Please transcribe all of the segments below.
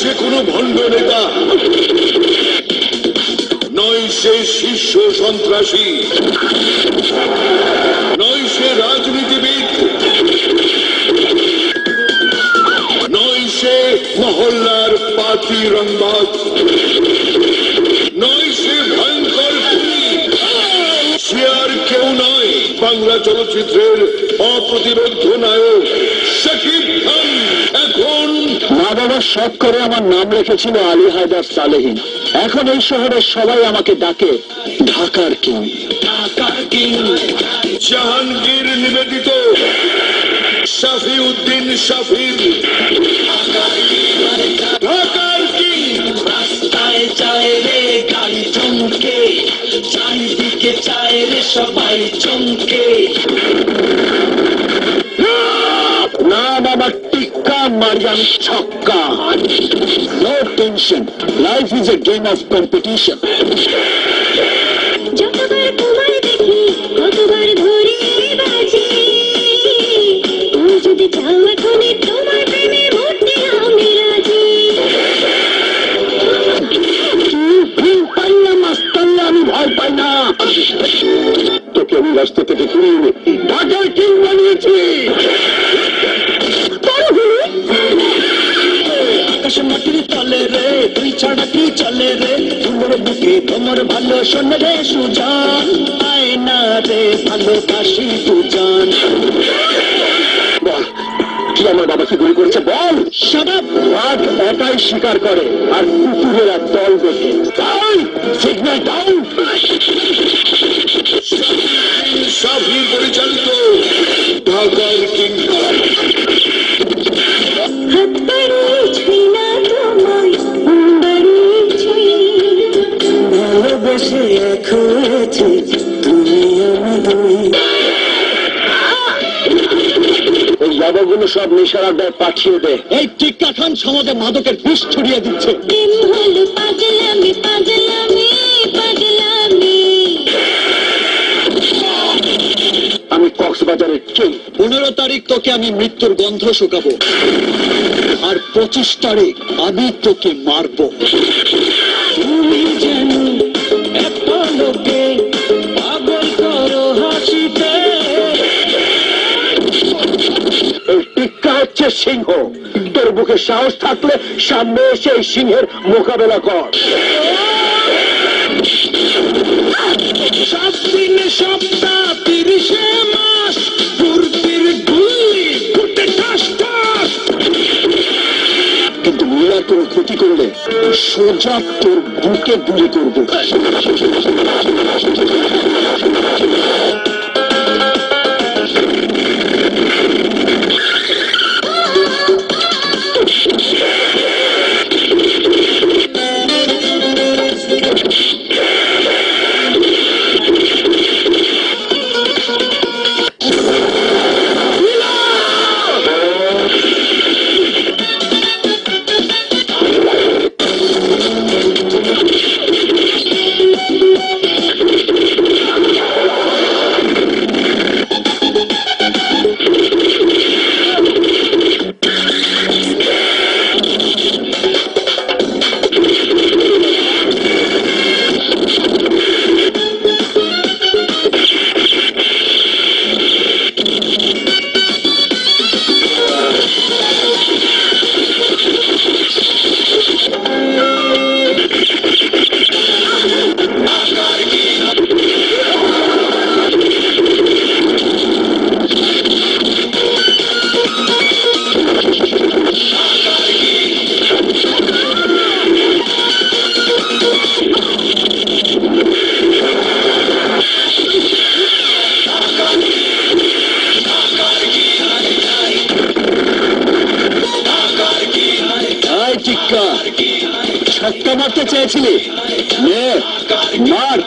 সে কোনো ভণ্ড নেতা, নয় সে শীর্ষ সন্ত্রাসী, নয় সে রাজনীতিবিদ, নয় সে মহল্লার পাতি রংবাজ, নয় সে ভয়ঙ্কর খুনি। সে আর কেউ নয়, বাংলা চলচ্চিত্রের অপ্রতিরোধ্য নায়ক শাকিব খান। এখন মা বাবা শখ করে আমার নাম রেখেছিল আলী হায়দার সালেহীন। এখন এই শহরের সবাই আমাকে ডাকে ঢাকার কিং। ঢাকার কিং জাহাঙ্গীর নিবেদিত শাফি উদ্দিন শাফির ঢাকার কিং। রাস্তায় যায় রে গাড়ি চমকে, চারিদিকে চায় রে সবাই চমকে। নাম আমার টিক্কা, মারি আমি ছক্কা। No tension, life is a game of competition. যতবার তোমায় দেখি কতবার ধরে বাজি, তুমি যদি চাও এখনই তোমার প্রেমে ভর্তি আমি রাজি। আমি ভয় পাই না, তোকে আমি রাস্তা থেকে ঘুরিয়ে ঢাকার কিং বানিয়েছি। আকাশ মাটির তলে রে তুই ছাড়া কি চলে রে, তোমার বুকে তোমার ভালো শোনে রে সুজান, আয় না রে ভালোবাসি দুজন। কি আমার বাবাকে গুলি করেছে বল? বাঘ একাই শিকার করে আর কুকুরেরা দল বেঁধে। Signal down. শাফির পরিচালিত ঢাকার কিং। হাত বাড়িয়েছি না তোমায়, বাড়িয়েছি ভালোবেসে এক হয়েছে তুমি আমি দুই। ওই বাবাগুলো সব নেশার আড্ডায় পাঠিয়ে দে। এই টিক্কা খান সমাজে মাদকের বিষ ছড়িয়ে দিচ্ছে। প্রেম হলো পাগলামি পাগলামি পাগলামি। আমি কক্সবাজারের কিং। 15 তারিখ তোকে আমি মৃত্যুর গন্ধ শুকাবো, আর 25 তারিখ আমি তোকে মারবো। তুমি যেন একটা লোকে পাগল করো হাসিতে। এই টিক্কা হচ্ছে সিংহ, তোর বুকে সাহস থাকলে সামনে এসে এই সিংহের মোকাবেলা কর। 7 দিন সপ্তাহ 30 মাস, ফুর্তির গুলি ফুটে ঠাস ঠাস। কিন্তু মীরা তোর ক্ষতি করলে সোজা তোর বুকে গুলি করবো। ছক্কা মারতে চেয়েছিলি, মার।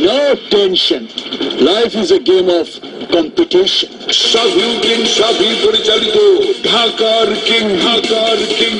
No tension. Life is a game of competition. শাফি উদ্দিন শাফি পরিচালিত ঢাকার কিং। ঢাকার কিং।